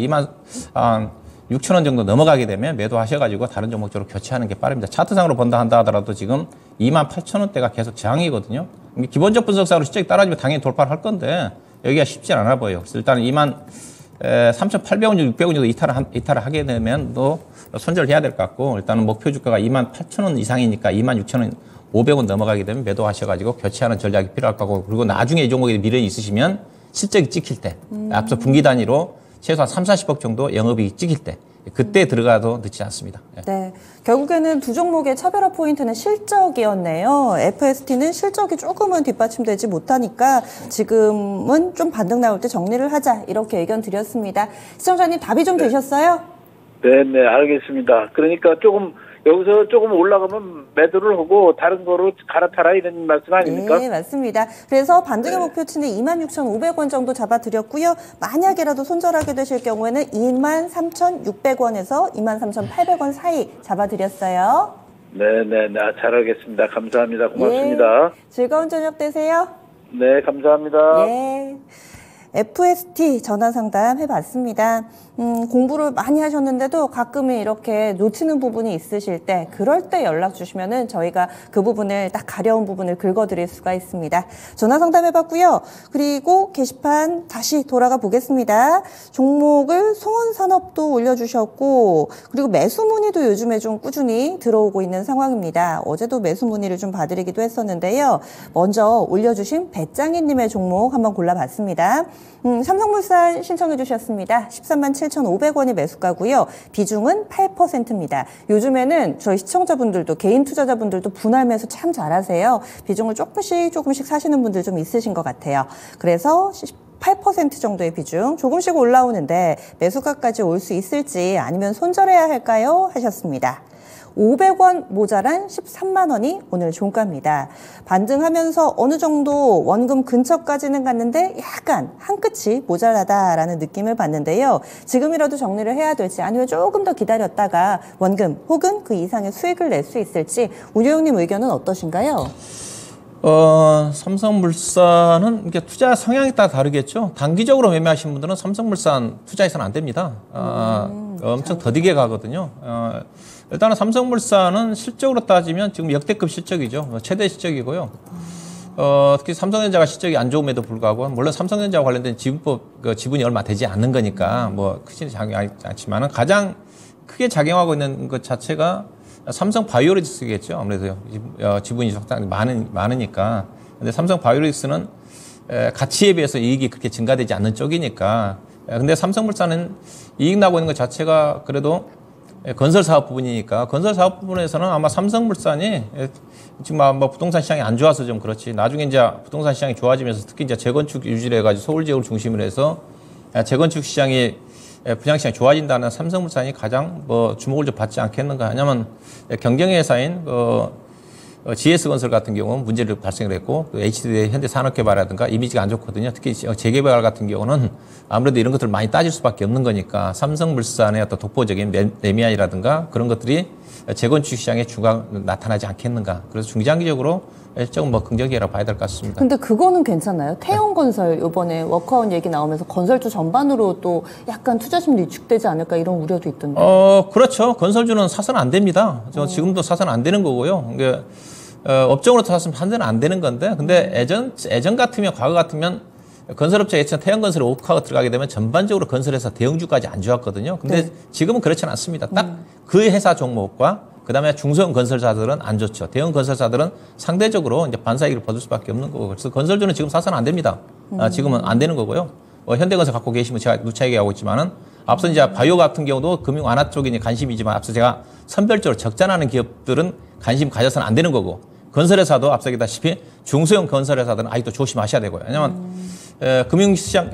6,000원 정도 넘어가게 되면 매도하셔가지고 다른 종목 쪽으로 교체하는 게 빠릅니다. 차트상으로 본다 한다 하더라도 지금 28,000원대가 계속 저항이거든요. 기본적 분석상으로 실적이 떨어지면 당연히 돌파를 할 건데 여기가 쉽지 않아 보여요. 그래서 일단 23,800원, 600원 정도 이탈을 하게 되면 또 손절해야 될 것 같고, 일단은 목표 주가가 28,000원 이상이니까 26,500원 넘어가게 되면 매도하셔가지고 교체하는 전략이 필요할 거고, 그리고 나중에 이 종목에 미련이 있으시면 실적이 찍힐 때, 앞서 분기 단위로 최소한 30, 40억 정도 영업이익이 찍힐 때, 그때 들어가도 늦지 않습니다. 네. 결국에는 두 종목의 차별화 포인트는 실적이었네요. FST는 실적이 조금은 뒷받침되지 못하니까 지금은 좀 반등 나올 때 정리를 하자, 이렇게 의견 드렸습니다. 시청자님 답이 좀 되셨어요? 네, 알겠습니다. 그러니까 여기서 조금 올라가면 매도를 하고 다른 거로 갈아타라 이런 말씀 아닙니까? 네, 맞습니다. 그래서 반등의 목표치는 26,500원 정도 잡아드렸고요. 만약에라도 손절하게 되실 경우에는 23,600원에서 23,800원 사이 잡아드렸어요. 네, 잘하겠습니다. 감사합니다. 고맙습니다. 예, 즐거운 저녁 되세요. 네, 감사합니다. 예. FST 전화 상담 해봤습니다. 공부를 많이 하셨는데도 가끔은 이렇게 놓치는 부분이 있으실 때, 그럴 때 연락 주시면은 저희가 그 부분을 딱 가려운 부분을 긁어드릴 수가 있습니다. 전화 상담 해봤고요. 그리고 게시판 다시 돌아가 보겠습니다. 종목을 송원산업도 올려주셨고, 그리고 매수 문의도 요즘에 좀 꾸준히 들어오고 있는 상황입니다. 어제도 매수 문의를 좀 봐드리기도 했었는데요. 먼저 올려주신 배짱이님의 종목 한번 골라봤습니다. 삼성물산 신청해 주셨습니다. 137,500원이 매수가고요. 비중은 8%입니다. 요즘에는 저희 시청자분들도, 개인 투자자분들도 분할 매수 참 잘하세요. 비중을 조금씩 사시는 분들 좀 있으신 것 같아요. 그래서 8% 정도의 비중, 조금씩 올라오는데 매수가까지 올 수 있을지, 아니면 손절해야 할까요? 하셨습니다. 500원 모자란 13만 원이 오늘 종가입니다. 반등하면서 어느 정도 원금 근처까지는 갔는데 약간 한 끗이 모자라다라는 느낌을 받는데요. 지금이라도 정리를 해야 될지, 아니면 조금 더 기다렸다가 원금 혹은 그 이상의 수익을 낼 수 있을지, 우려형님 의견은 어떠신가요? 삼성물산은 이게 투자 성향에 따라 다르겠죠. 단기적으로 매매하신 분들은 삼성물산 투자해서는 안 됩니다. 엄청 더디게 가거든요. 일단은 삼성물산은 실적으로 따지면 지금 역대급 실적이죠. 최대 실적이고요. 특히 삼성전자가 실적이 안 좋음에도 불구하고, 물론 삼성전자와 관련된 지분이 얼마 되지 않는 거니까 뭐 크지는 않지만은, 가장 크게 작용하고 있는 것 자체가 삼성 바이오로직스겠죠. 아무래도 지분이 적당히 많으니까. 근데 삼성 바이오로직스는 가치에 비해서 이익이 그렇게 증가되지 않는 쪽이니까. 근데 삼성물산은 이익 나고 있는 것 자체가 그래도 건설 사업 부분이니까, 건설 사업 부분에서는 아마 삼성물산이 지금 뭐 부동산 시장이 안 좋아서 좀 그렇지, 나중에 이제 부동산 시장이 좋아지면서 특히 이제 재건축 유지를 해가지고 서울 지역을 중심으로 해서 재건축 시장이, 분양 시장이 좋아진다는 삼성물산이 가장 뭐 주목을 좀 받지 않겠는가. 왜냐면 경쟁 회사인 GS건설 같은 경우는 문제를 발생을 했고, 또 HDD 현대산업개발이라든가 이미지가 안 좋거든요. 특히 재개발 같은 경우는 아무래도 이런 것들을 많이 따질 수밖에 없는 거니까, 삼성물산의 어떤 독보적인 매미안이라든가 그런 것들이 재건축 시장에 나타나지 않겠는가. 그래서 중장기적으로 조금 뭐 긍정적이라고 봐야 될 것 같습니다. 근데 그거는 괜찮나요? 태형건설 이번에 워크아웃 얘기 나오면서 건설주 전반으로 또 약간 투자심리 위축되지 않을까, 이런 우려도 있던데. 그렇죠. 건설주는 사서는 안 됩니다. 지금도 사서는 안 되는 거고요. 그러니까 업종으로 샀으면 한 대는 안 되는 건데, 근데 예전 같으면, 과거 같으면 건설업체 예전 태형건설에 오크아웃 들어가게 되면 전반적으로 건설회사 대형주까지 안 좋았거든요. 근데 네. 지금은 그렇지는 않습니다. 딱 그 회사 종목과 그다음에 중소형 건설사들은 안 좋죠. 대형 건설사들은 상대적으로 이제 반사이익을 받을 수밖에 없는 거고, 그래서 건설주는 지금 사서는 안 됩니다. 지금은 안 되는 거고요. 현대건설 갖고 계시면 제가 누차 얘기하고 있지만은, 앞서 이제 바이오 같은 경우도 금융 완화 쪽이 관심이지만, 앞서 제가 선별적으로 적자나는 기업들은 관심 가져서는 안 되는 거고, 건설회사도 앞서 얘기했다시피 중소형 건설회사들은 아직도 조심하셔야 되고요. 왜냐하면 금융시장,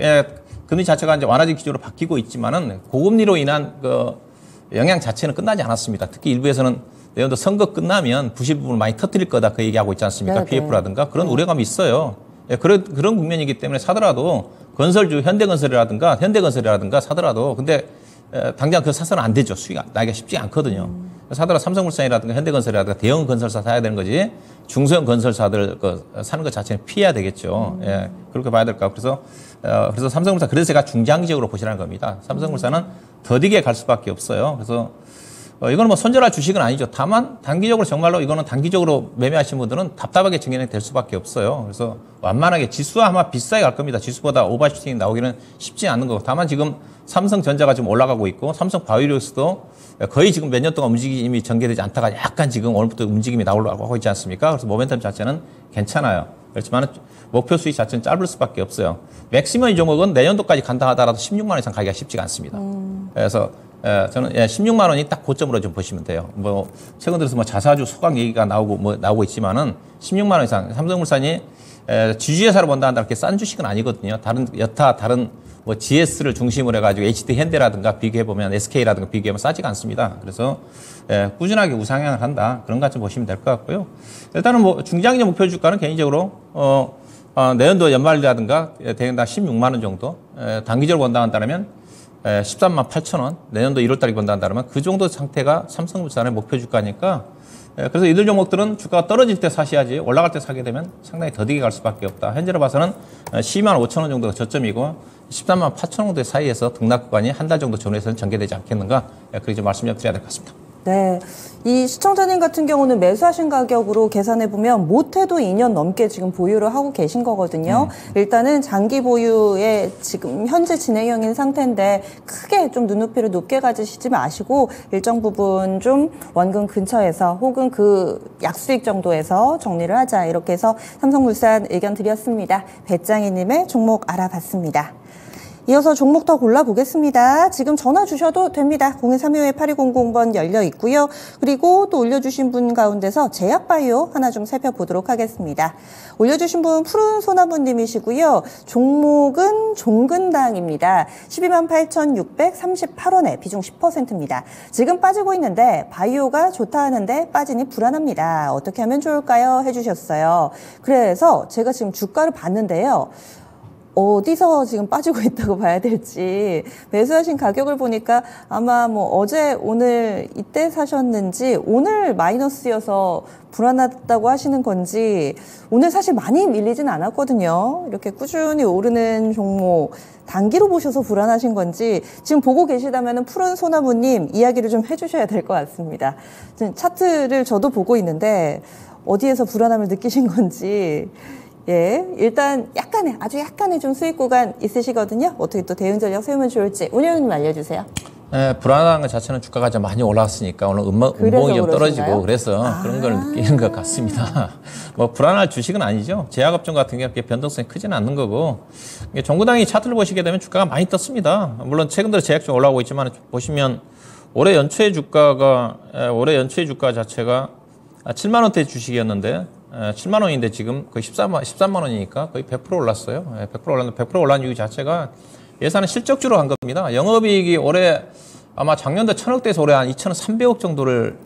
금리 자체가 이제 완화적 기조로 바뀌고 있지만은 고금리로 인한 영향 자체는 끝나지 않았습니다. 특히 일부에서는 내년도 선거 끝나면 부실 부분을 많이 터뜨릴 거다, 그 얘기하고 있지 않습니까? 네네. PF라든가 그런 우려감이 있어요. 그런 국면이기 때문에 사더라도 건설주 현대건설이라든가 사더라도, 근데 당장 그 사서는 안 되죠. 수익 나기가 쉽지 않거든요. 사더라도 삼성물산이라든가 현대건설이라든가 대형 건설사 사야 되는 거지, 중소형 건설사들 사는 것 자체는 피해야 되겠죠. 그렇게 봐야 될 것 같고, 그래서 삼성물산, 그래서 제가 중장기적으로 보시라는 겁니다. 삼성물산은 더디게 갈 수밖에 없어요. 그래서 이거는 뭐 손절할 주식은 아니죠. 다만 단기적으로 정말로 이거는 단기적으로 매매하신 분들은 답답하게 진행이 될 수밖에 없어요. 그래서 완만하게 지수와 아마 비슷하게 갈 겁니다. 지수보다 오버슈팅이 나오기는 쉽지 않은 거고. 다만 지금 삼성전자가 좀 올라가고 있고 삼성 바이오로스도 거의 지금 몇 년 동안 움직임이 전개되지 않다가 약간 지금 오늘부터 움직임이 나오려고 하고 있지 않습니까? 그래서 모멘텀 자체는 괜찮아요. 그렇지만 목표 수익 자체는 짧을 수밖에 없어요. 맥시멈 이 종목은 내년도까지 간다 하더라도 16만 원 이상 가기가 쉽지가 않습니다. 그래서 저는 16만 원이 딱 고점으로 좀 보시면 돼요. 뭐 최근 들어서 뭐 자사주 소강 얘기가 나오고 있지만은 16만 원 이상 삼성물산이 지주회사로 본다 이렇게 싼 주식은 아니거든요. 다른 뭐 GS를 중심으로 해가지고 HD 현대라든가 비교해보면 SK라든가 비교하면 싸지가 않습니다. 그래서 꾸준하게 우상향을 한다. 그런 것 좀 보시면 될 것 같고요. 일단은 뭐 중장기 목표 주가는 개인적으로 내년도 연말이라든가 대략 16만 원 정도 단기적으로 본다 한다면 13만 8천 원 내년도 1월 달에 본다 한다면 그 정도 상태가 삼성물산의 목표 주가니까 그래서 이들 종목들은 주가가 떨어질 때 사셔야지 올라갈 때 사게 되면 상당히 더디게 갈 수밖에 없다. 현재로 봐서는 12만 5천 원 정도가 저점이고 13만 8천 원 정도 사이에서 등락 구간이 한 달 정도 전후에서는 전개되지 않겠는가 그렇게 좀 말씀 좀 드려야 될 것 같습니다. 네. 이 시청자님 같은 경우는 매수하신 가격으로 계산해보면 못해도 2년 넘게 지금 보유를 하고 계신 거거든요. 일단은 장기 보유에 지금 현재 진행형인 상태인데 크게 좀 눈높이를 높게 가지시지 마시고 일정 부분 좀 원금 근처에서 혹은 그 약수익 정도에서 정리를 하자. 이렇게 해서 삼성물산 의견 드렸습니다. 배짱이님의 종목 알아봤습니다. 이어서 종목 더 골라보겠습니다. 지금 전화 주셔도 됩니다. 02325-8200번 열려 있고요. 그리고 또 올려주신 분 가운데서 제약바이오 하나 좀 살펴보도록 하겠습니다. 올려주신 분 푸른 소나무님이시고요. 종목은 종근당입니다. 128,638원에 비중 10%입니다. 지금 빠지고 있는데 바이오가 좋다 하는데 빠지니 불안합니다. 어떻게 하면 좋을까요? 해주셨어요. 그래서 제가 지금 주가를 봤는데요. 어디서 지금 빠지고 있다고 봐야 될지 매수하신 가격을 보니까 아마 뭐 어제 오늘 이때 사셨는지 오늘 마이너스여서 불안하다고 하시는 건지 오늘 사실 많이 밀리진 않았거든요. 이렇게 꾸준히 오르는 종목 단기로 보셔서 불안하신 건지 지금 보고 계시다면 푸른 소나무님 이야기를 좀 해주셔야 될 것 같습니다. 지금 차트를 저도 보고 있는데 어디에서 불안함을 느끼신 건지 예, 일단 아주 약간의 좀 수익 구간 있으시거든요. 어떻게 또 대응 전략 세우면 좋을지 운영님 알려주세요. 네, 불안한 것 자체는 주가가 좀 많이 올라왔으니까 오늘 음봉이 좀 떨어지고 그래서 그런 걸 느끼는 것 같습니다. 뭐 불안할 주식은 아니죠. 제약업종 같은 경우 변동성이 크지는 않는 거고 종구당이 차트를 보시게 되면 주가가 많이 떴습니다. 물론 최근 들어 제약종 올라오고 있지만 보시면 올해 연초에 주가 자체가 7만 원대 주식이었는데 7만 원인데 지금 거의 13만 원이니까 거의 100% 올랐어요. 100% 올란 이유 자체가 예산은 실적주로 간 겁니다. 영업이익이 올해 아마 작년도 1,000억대에서 올해 한 2,300억 정도를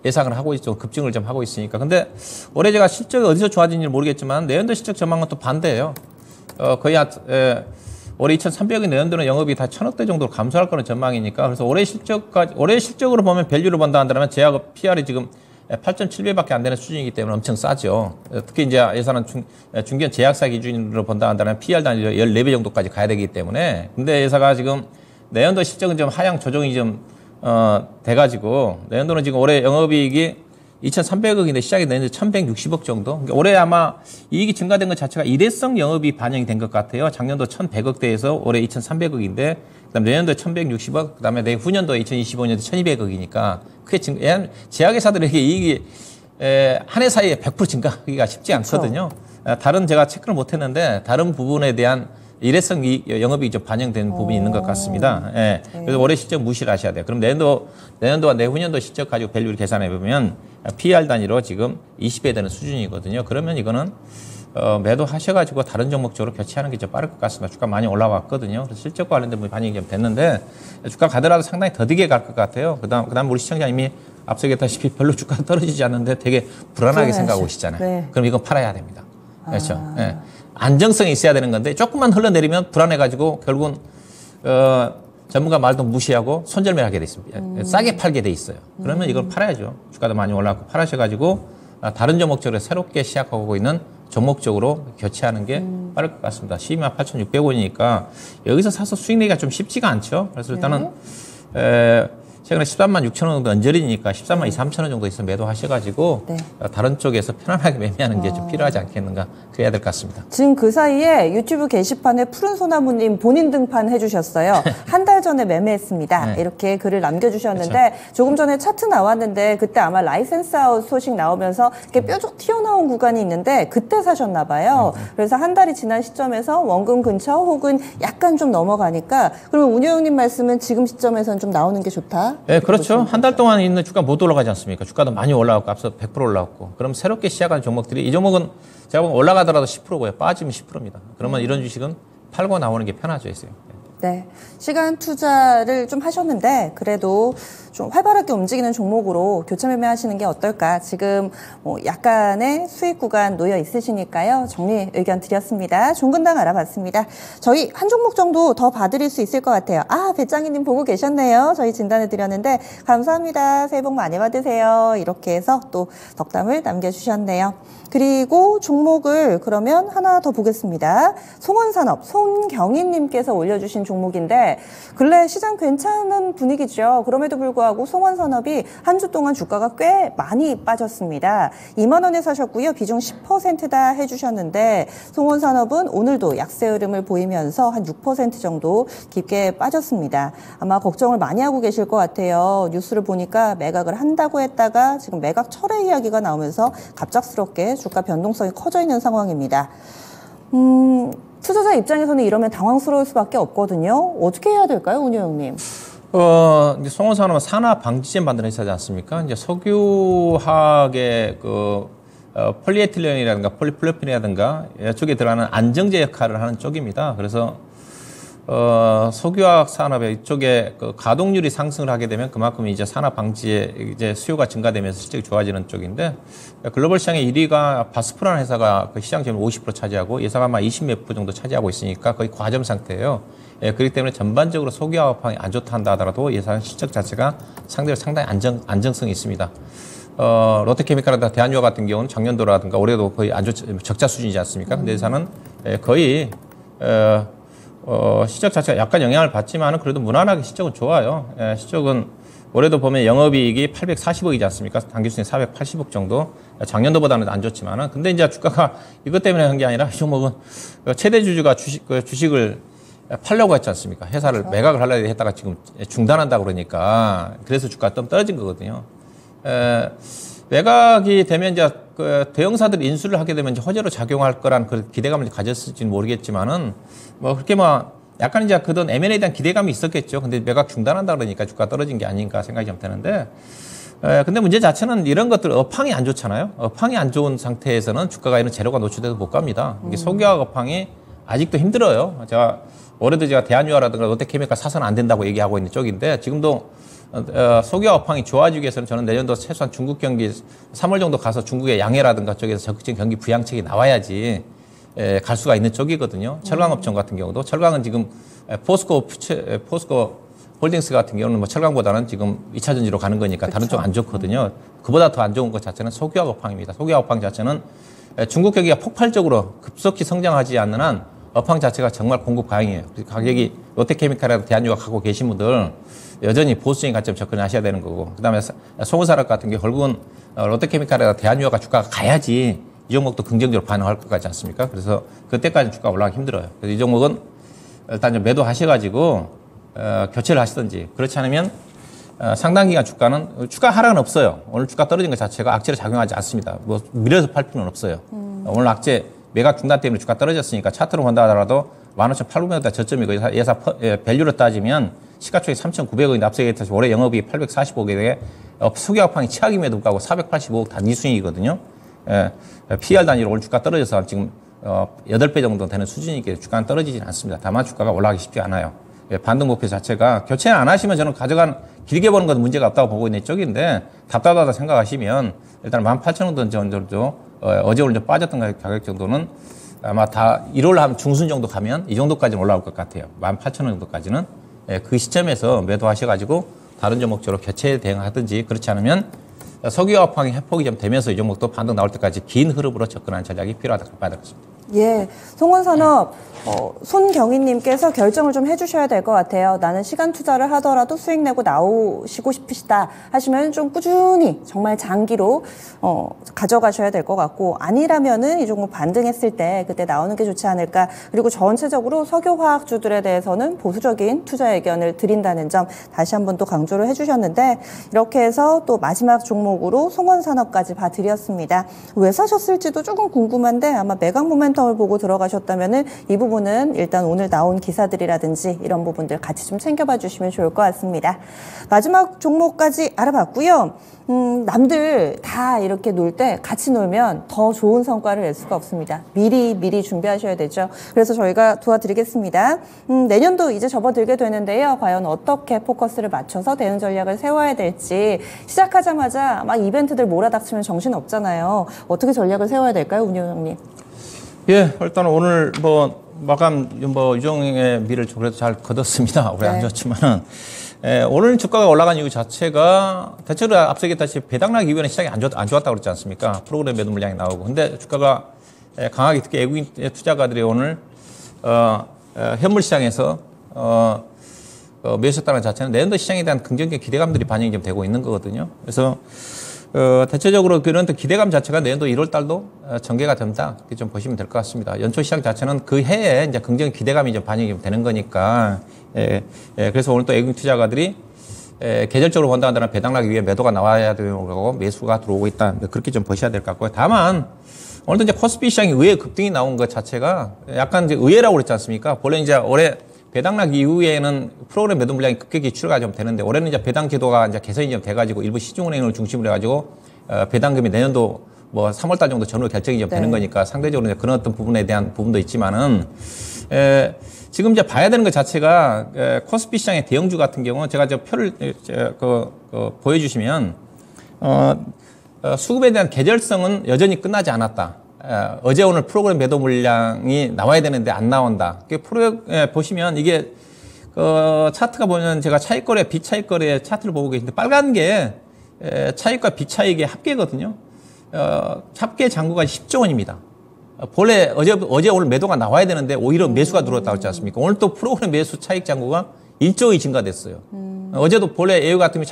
예상을 하고 있죠. 급증을 좀 하고 있으니까. 근데 올해 제가 실적이 어디서 좋아진지 모르겠지만 내년도 실적 전망은 또 반대예요. 거의 올해 2,300억이 내년도는 영업이 다 1,000억대 정도로 감소할 거는 전망이니까 그래서 올해 실적으로 보면 밸류를 본다 한다면 제약업 PR이 지금 8.7배밖에 안 되는 수준이기 때문에 엄청 싸죠. 특히 이제 예산은 중견 제약사 기준으로 본다 한다면 PR 단위로 14배 정도까지 가야 되기 때문에 근데 회사가 지금 내년도 실적은 좀 하향 조정이 좀 돼가지고 내년도는 지금 올해 영업이익이 2,300억인데 시작이 내년도 1,160억 정도. 그러니까 올해 아마 이익이 증가된 것 자체가 일회성 영업이 반영이 된 것 같아요. 작년도 1,100억대에서 올해 2,300억인데 그다음에 내년도에 1,160억, 그다음에 내후년도에 2025년도 1,200억이니까 크게 제약회사들에게 이익이 한 해 사이에 100% 증가하기가 쉽지 않거든요. 다른 제가 체크를 못했는데 다른 부분에 대한 일회성 영업이익이 좀 반영된 부분이 있는 것 같습니다. 예. 그래서 올해 실적 무시를 하셔야 돼요. 그럼 내년도와 내후년도 실적 가지고 밸류를 계산해 보면 PR 단위로 지금 20배 되는 수준이거든요. 그러면 이거는 매도하셔가지고 다른 종목 쪽으로 교체하는 게 좀 빠를 것 같습니다. 주가 많이 올라왔거든요. 그래서 실적과 관련된 부분이 반영이 좀 됐는데 주가 가더라도 상당히 더디게 갈 것 같아요. 그다음 우리 시청자님이 앞서 얘기했다시피 별로 주가가 떨어지지 않는데 되게 불안하게 생각하고 계시잖아요. 네. 그럼 이건 팔아야 됩니다. 그렇죠. 예. 안정성이 있어야 되는 건데 조금만 흘러내리면 불안해가지고 결국은 전문가 말도 무시하고 손절매하게 돼 있습니다. 싸게 팔게 돼 있어요. 그러면 이걸 팔아야죠. 주가도 많이 올라가고 팔아셔가지고 다른 종목적으로 새롭게 시작하고 있는 종목적으로 교체하는 게 빠를 것 같습니다. 128,600원이니까 여기서 사서 수익 내기가 좀 쉽지가 않죠. 그래서 일단은 최근에 13만 6천 원 정도 언저리니까 13만 2, 3천 원 정도 있으면 매도하셔가지고 네. 다른 쪽에서 편안하게 매매하는 게 좀 필요하지 않겠는가 그래야 될 것 같습니다. 지금 그 사이에 유튜브 게시판에 푸른 소나무님 본인 등판 해주셨어요. 한 달 전에 매매했습니다. 네. 이렇게 글을 남겨주셨는데 조금 전에 차트 나왔는데 그때 아마 라이센스 아웃 소식 나오면서 이렇게 뾰족 튀어나온 구간이 있는데 그때 사셨나 봐요. 그래서 한 달이 지난 시점에서 원금 근처 혹은 약간 좀 넘어가니까 그러면 운영님 말씀은 지금 시점에서는 좀 나오는 게 좋다? 네, 그렇죠. 한 달 동안 있는 주가 못 올라가지 않습니까? 주가도 많이 올라갔고 앞서 100% 올라갔고. 그럼 새롭게 시작한 종목들이 이 종목은 제가 보면 올라가더라도 10%고요. 빠지면 10%입니다. 그러면 이런 주식은 팔고 나오는 게 편하죠, 있어요. 네. 시간 투자를 좀 하셨는데 그래도 좀 활발하게 움직이는 종목으로 교체 매매하시는 게 어떨까? 지금 뭐 약간의 수익 구간 놓여 있으시니까요. 정리 의견 드렸습니다. 종근당 알아봤습니다. 저희 한 종목 정도 더 봐드릴 수 있을 것 같아요. 아, 배짱이님 보고 계셨네요. 저희 진단해 드렸는데 감사합니다. 새해 복 많이 받으세요. 이렇게 해서 또 덕담을 남겨주셨네요. 그리고 종목을 그러면 하나 더 보겠습니다. 송원산업 손경희님께서 올려주신 종목인데 근래 시장 괜찮은 분위기죠. 그럼에도 불구하고 송원산업이 한 주 동안 주가가 꽤 많이 빠졌습니다. 2만 원에 사셨고요. 비중 10%다 해주셨는데 송원산업은 오늘도 약세 흐름을 보이면서 한 6% 정도 깊게 빠졌습니다. 아마 걱정을 많이 하고 계실 것 같아요. 뉴스를 보니까 매각을 한다고 했다가 지금 매각 철회 이야기가 나오면서 갑작스럽게 주가 변동성이 커져 있는 상황입니다. 투자자 입장에서는 이러면 당황스러울 수밖에 없거든요. 어떻게 해야 될까요, 운영님? 이제 송원산업은 산화 방지제 만드는 회사지 않습니까? 이제 석유화학의 폴리에틸렌이라든가 폴리프로필이라든가 이쪽에 들어가는 안정제 역할을 하는 쪽입니다. 그래서 석유화학 산업의 이쪽에 가동률이 상승을 하게 되면 그만큼 이제 산화 방지에 이제 수요가 증가되면서 실적이 좋아지는 쪽인데 글로벌 시장의 1위가 바스프라는 회사가 그 시장 점유율 50% 차지하고 예상가 아마 20몇 % 정도 차지하고 있으니까 거의 과점 상태예요. 그렇기 때문에 전반적으로 석유화학업황이 안 좋다 한다 하더라도 예상 실적 자체가 상당히 안정성이 있습니다. 롯데케미칼이나 대한유화 같은 경우는 작년도라든가 올해도 거의 적자 수준이지 않습니까? 근데 예산은 거의 실적 자체가 약간 영향을 받지만은 그래도 무난하게 실적은 좋아요. 실적은 올해도 보면 영업이익이 840억이지 않습니까? 당기순이 480억 정도. 작년도보다는 안 좋지만은. 근데 이제 주가가 이것 때문에 한 게 아니라 이 종목은 최대 주주가 주식을 팔려고 했지 않습니까? 회사를 그렇죠. 매각을 하려고 했다가 지금 중단한다 그러니까 그래서 주가가 좀 떨어진 거거든요. 매각이 되면 이제 대형사들이 인수를 하게 되면 이제 호재로 작용할 거란 그 기대감을 가졌을지는 모르겠지만은 그렇게 약간 이제 그런 M&A에 대한 기대감이 있었겠죠. 근데 매각 중단한다 그러니까 주가 떨어진 게 아닌가 생각이 좀 되는데 근데 문제 자체는 이런 것들 업황이 안 좋잖아요. 업황이 안 좋은 상태에서는 주가가 이런 재료가 노출돼도 못 갑니다. 이게 석유화학 업황이 아직도 힘들어요. 올해도 제가 대한유화라든가 롯데케미칼 사서는 안 된다고 얘기하고 있는 쪽인데 지금도 석유화학 업황이 좋아지기 위해서는 저는 내년도 최소한 중국 경기 3월 정도 가서 중국의 양해라든가 쪽에서 적극적인 경기 부양책이 나와야지 갈 수가 있는 쪽이거든요. 철강업종 같은 경우도 철강은 지금 포스코 홀딩스 같은 경우는 뭐 철강보다는 지금 2차 전지로 가는 거니까 그렇죠. 다른 쪽 안 좋거든요. 그보다 더 안 좋은 것 자체는 석유화학 업황입니다. 석유화학 업황 자체는 중국 경기가 폭발적으로 급속히 성장하지 않는 한 업황 자체가 정말 공급 과잉이에요. 가격이 롯데케미칼이나 대한유화 갖고 계신 분들 여전히 보수적인 관점 접근하셔야 되는 거고 그다음에 송원산업 같은 게 결국은 롯데케미칼이나 대한유화가 주가가 가야지 이 종목도 긍정적으로 반응할 것 같지 않습니까? 그래서 그때까지 주가 올라가기 힘들어요. 그래서 이 종목은 일단 좀 매도하셔가지고 교체를 하시든지 그렇지 않으면 상당 기간 주가 하락은 없어요. 오늘 주가 떨어진 것 자체가 악재로 작용하지 않습니다. 뭐 밀어서 팔 필요는 없어요. 오늘 악재 매각 중단 때문에 주가 떨어졌으니까 차트로 본다 하더라도 15,800원대 저점이고 밸류로 따지면 시가총액 3,900억인데 앞서 얘기했듯이 올해 영업이익 845억에 석유화학업황이 최악임에도 불구하고 485억 단위순이익이거든요. PR 단위로 오늘 주가 떨어져서 지금 8배 정도 되는 수준이기 주가는 떨어지진 않습니다. 다만 주가가 올라가기 쉽지 않아요. 반등 목표 자체가 교체 안 하시면 저는 가져간 길게 보는 건 문제가 없다고 보고 있는 쪽인데 답답하다 생각하시면 일단 18,000원 정도 어제 오늘 좀 빠졌던 가격 정도는 아마 다 1월 한 중순 정도 가면 이 정도까지는 올라올 것 같아요. 18,000원 정도까지는. 그 시점에서 매도하셔가지고 다른 종목적으로 교체 대응하든지 그렇지 않으면 석유화학이 회복이 좀 되면서 이 종목도 반등 나올 때까지 긴 흐름으로 접근하는 전략이 필요하다고 봐야 되겠습니다. 예, 송원산업 손경희님께서 결정을 좀 해주셔야 될 것 같아요. 나는 시간 투자를 하더라도 수익 내고 나오시고 싶으시다 하시면 좀 꾸준히 정말 장기로 가져가셔야 될 것 같고, 아니라면은 이 종목 반등했을 때 그때 나오는 게 좋지 않을까. 그리고 전체적으로 석유화학주들에 대해서는 보수적인 투자 의견을 드린다는 점 다시 한번 또 강조를 해주셨는데, 이렇게 해서 또 마지막 종목으로 송원산업까지 봐드렸습니다. 왜 사셨을지도 조금 궁금한데 아마 매각 모멘텀을 보고 들어가셨다면은 이 부분은 일단 오늘 나온 기사들이라든지 이런 부분들 같이 좀 챙겨봐 주시면 좋을 것 같습니다. 마지막 종목까지 알아봤고요. 남들 다 이렇게 놀 때 같이 놀면 더 좋은 성과를 낼 수가 없습니다. 미리 준비하셔야 되죠. 그래서 저희가 도와드리겠습니다. 내년도 이제 접어들게 되는데요. 과연 어떻게 포커스를 맞춰서 대응 전략을 세워야 될지, 시작하자마자 막 이벤트들 몰아닥치면 정신 없잖아요. 어떻게 전략을 세워야 될까요, 운영장님? 예, 일단 오늘 마감 유종의 미를 그래도 잘 거뒀습니다. 올해 안 좋지만은. 오늘 주가가 올라간 이유 자체가 대체로 앞서 얘기했다시피 배당락 이후에는 시장이 안 좋았다고 그랬지 않습니까? 프로그램 매도 물량이 나오고. 근데 주가가 강하게, 특히 외국인 투자가들이 오늘 현물 시장에서 매수했다는 자체는 내년도 시장에 대한 긍정적 기대감들이 반영이 좀 되고 있는 거거든요. 그래서 대체적으로 그런 기대감 자체가 내년도 1월 달도 전개가 된다. 이렇게 좀 보시면 될 것 같습니다. 연초 시장 자체는 그 해에 이제 긍정 기대감이 좀 반영이 좀 되는 거니까. 그래서 오늘 또 외국인 투자가들이 계절적으로 본다는 배당락 위에 매도가 나와야 되고 매수가 들어오고 있다. 그렇게 좀 보셔야 될 것 같고요. 다만 오늘도 이제 코스피 시장이 의외 급등이 나온 것 자체가 약간 이제 의외라고 그랬지 않습니까? 원래 이제 올해 배당락 이후에는 프로그램 매도 물량이 급격히 출하가 좀 되는데, 올해는 이제 배당 제도가 이제 개선이 좀 돼가지고 일부 시중은행을 중심으로 해가지고 배당금이 내년도 3월달 정도 전후 결정이 좀 되는 거니까 상대적으로 이제 그런 어떤 부분에 대한 부분도 있지만은 지금 이제 봐야 되는 것 자체가 코스피 시장의 대형주 같은 경우는 제가 저 표를 보여주시면 수급에 대한 계절성은 여전히 끝나지 않았다. 어제 오늘 프로그램 매도 물량이 나와야 되는데 안 나온다. 보시면 이게 차트가 보면 제가 차익거래, 비차익거래 차트를 보고 계신데 빨간 게 차익과 비차익의 합계거든요. 합계 잔고가 10조 원입니다. 본래 어제 오늘 매도가 나와야 되는데 오히려 매수가 들어왔다고 했지 않습니까? 오늘 또 프로그램 매수 차익 잔고가 1조 원이 증가됐어요. 어제도 본래 AU 같으면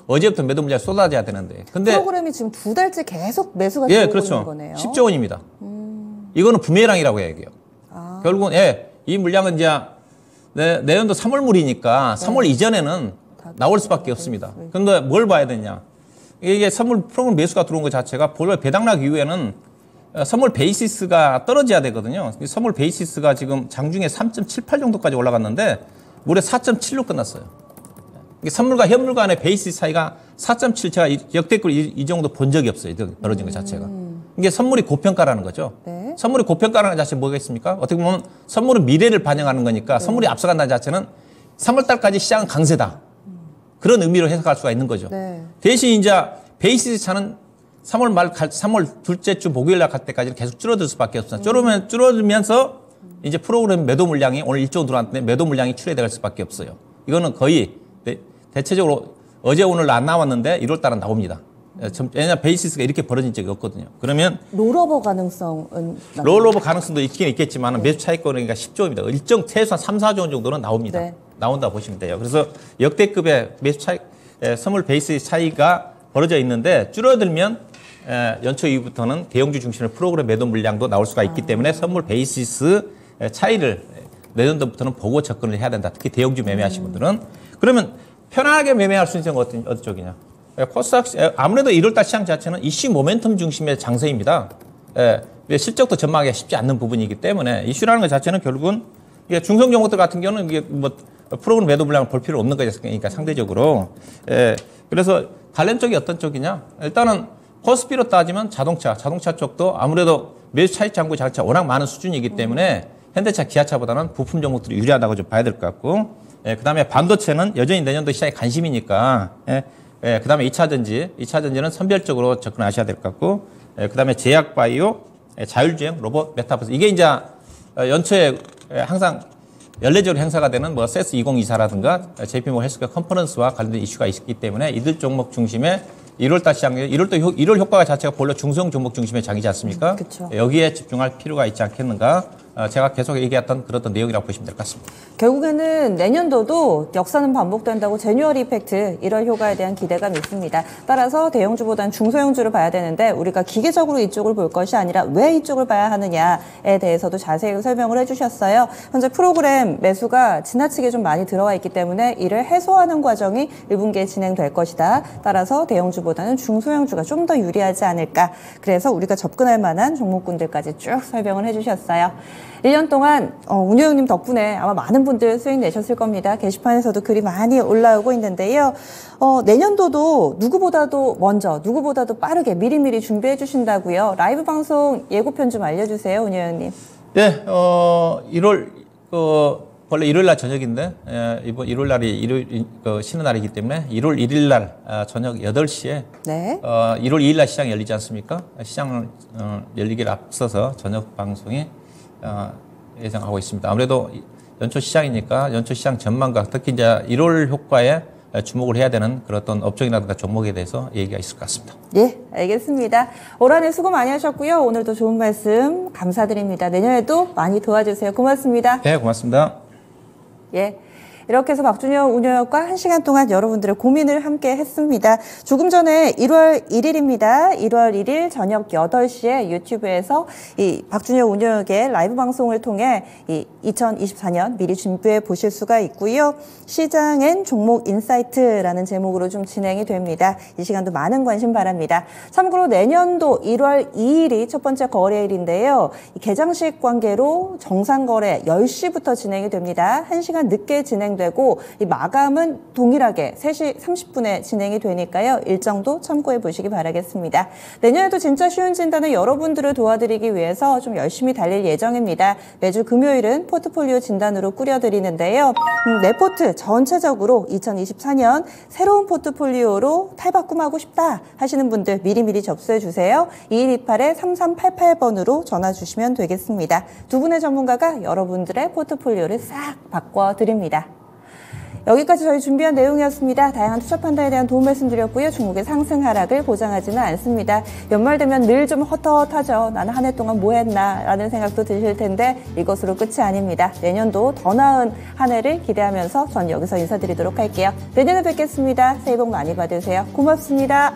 어제부터 매도 물량이 쏟아져야 되는데. 근데 프로그램이 지금 2달째 계속 매수가 예, 들어오고 그렇죠. 있는 거네요. 10조 원입니다. 이거는 부메랑이라고 해요. 결국은 이 물량은 이제 내년도 3월물이니까 3월 이전에는 나올 수밖에 없습니다. 그런데 뭘 봐야 되냐? 이게 선물 프로그램 매수가 들어온 것 자체가 본래 배당락 이후에는 선물 베이시스가 떨어져야 되거든요. 선물 베이시스가 지금 장중에 3.78 정도까지 올라갔는데 무려 4.7로 끝났어요. 선물과 현물 간의 베이시스 차이가 4.7, 제가 역대급 이 정도 본 적이 없어요. 벌어진 것 자체가. 이게 선물이 고평가라는 거죠. 네. 선물이 고평가라는 것 자체는 뭐겠습니까? 어떻게 보면 선물은 미래를 반영하는 거니까 선물이 앞서간다는 자체는 3월달까지 시장은 강세다. 그런 의미로 해석할 수가 있는 거죠. 네. 대신 이제 베이시스 차는 3월 둘째 주 목요일 날 갈 때까지는 계속 줄어들 수밖에 없어요. 줄어들면서 이제 프로그램 매도 물량이 오늘 1조 원 들어왔는데 매도 물량이 출회될 수밖에 없어요. 이거는 거의 대체적으로 어제 오늘 안 나왔는데 1월 달은 나옵니다. 왜냐하면 베이시스가 이렇게 벌어진 적이 없거든요. 그러면 롤오버 가능성은 롤오버 가능성도 있긴 있겠지만 매수 차익거래가 10조입니다. 일정 최소한 3, 4조 원 정도는 나옵니다. 네. 나온다 보시면 돼요. 그래서 역대급의 매수 차익, 선물 베이스 차이가 벌어져 있는데 줄어들면 연초 이후부터는 대형주 중심의 프로그램 매도 물량도 나올 수가 있기 때문에 선물 베이시스 차이를 내년도부터는 보고 접근을 해야 된다. 특히 대형주 매매하신 분들은. 그러면 편안하게 매매할 수 있는 건 어떤 쪽이냐? 코스닥 아무래도 1월달 시장 자체는 이슈 모멘텀 중심의 장세입니다. 실적도 전망하기가 쉽지 않는 부분이기 때문에 이슈라는 것 자체는 결국은 중성 종목들 같은 경우는 이게 프로그램 매도 물량을 볼 필요 없는 거니까 상대적으로. 그래서 관련 쪽이 어떤 쪽이냐? 일단은 코스피로 따지면 자동차 쪽도 아무래도 매수 차익 잔고 자체가 워낙 많은 수준이기 때문에 현대차, 기아차보다는 부품 종목들이 유리하다고 좀 봐야 될 것 같고, 그 다음에 반도체는 여전히 내년도 시장에 관심이니까, 그 다음에 2차전지는 선별적으로 접근하셔야 될 것 같고, 그 다음에 제약바이오, 자율주행, 로봇, 메타버스. 이게 이제 연초에 항상 연례적으로 행사가 되는 CES 2024라든가 JP모건 헬스케어 컨퍼런스와 관련된 이슈가 있기 때문에 이들 종목 중심의 1월달 시장, 1월 효과 자체가 본래 중소형 종목 중심의 장이지 않습니까? 그쵸. 여기에 집중할 필요가 있지 않겠는가? 제가 계속 얘기했던 그런 내용이라고 보시면 될 것 같습니다. 결국에는 내년도도 역사는 반복된다고 제뉴얼 이펙트 1월 효과에 대한 기대감이 있습니다. 따라서 대형주보다는 중소형주를 봐야 되는데 우리가 기계적으로 이쪽을 볼 것이 아니라 왜 이쪽을 봐야 하느냐에 대해서도 자세히 설명을 해주셨어요. 현재 프로그램 매수가 지나치게 좀 많이 들어와 있기 때문에 이를 해소하는 과정이 1분기에 진행될 것이다. 따라서 대형주보다는 중소형주가 좀 더 유리하지 않을까. 그래서 우리가 접근할 만한 종목군들까지 쭉 설명을 해주셨어요. 1년 동안 운효영님 덕분에 아마 많은 분들 수익 내셨을 겁니다. 게시판에서도 글이 많이 올라오고 있는데요. 내년도도 누구보다도 먼저, 누구보다도 빠르게 미리미리 준비해 주신다고요. 라이브 방송 예고편 좀 알려주세요, 운효영님. 네, 1월 원래 일요일 날 저녁인데 이번 1월 날이 쉬는 날이기 때문에 1월 1일 날 저녁 8시에 네. 1월 2일 날 시장이 열리지 않습니까? 시장을 열리기를 앞서서 저녁 방송에 예정하고 있습니다. 아무래도 연초 시장이니까 연초 시장 전망과 특히 이제 1월 효과에 주목을 해야 되는 그런 어떤 업종이라든가 종목에 대해서 얘기가 있을 것 같습니다. 예, 알겠습니다. 올 한 해 수고 많이 하셨고요. 오늘도 좋은 말씀 감사드립니다. 내년에도 많이 도와주세요. 고맙습니다. 네, 고맙습니다. 예. 이렇게 해서 박준영 운영과 1시간 동안 여러분들의 고민을 함께 했습니다. 조금 전에 1월 1일입니다. 1월 1일 저녁 8시에 유튜브에서 이 박준영 운영의 라이브 방송을 통해 이 2024년 미리 준비해 보실 수가 있고요. 시장엔 종목 인사이트라는 제목으로 좀 진행이 됩니다. 이 시간도 많은 관심 바랍니다. 참고로 내년도 1월 2일이 첫 번째 거래일인데요. 이 개장식 관계로 정상거래 10시부터 진행이 됩니다. 1시간 늦게 진행되고 이 마감은 동일하게 3시 30분에 진행이 되니까요. 일정도 참고해 보시기 바라겠습니다. 내년에도 진짜 쉬운 진단을 여러분들을 도와드리기 위해서 좀 열심히 달릴 예정입니다. 매주 금요일은 포트폴리오 진단으로 꾸려드리는데요. 내포트 전체적으로 2024년 새로운 포트폴리오로 탈바꿈하고 싶다 하시는 분들 미리미리 접수해 주세요. 2128-3388번으로 전화 주시면 되겠습니다. 두 분의 전문가가 여러분들의 포트폴리오를 싹 바꿔드립니다. 여기까지 저희 준비한 내용이었습니다. 다양한 투자 판단에 대한 도움 말씀드렸고요. 종목의 상승 하락을 보장하지는 않습니다. 연말 되면 늘 좀 헛헛하죠. 나는 한 해 동안 뭐 했나 라는 생각도 드실 텐데 이것으로 끝이 아닙니다. 내년도 더 나은 한 해를 기대하면서 전 여기서 인사드리도록 할게요. 내년에 뵙겠습니다. 새해 복 많이 받으세요. 고맙습니다.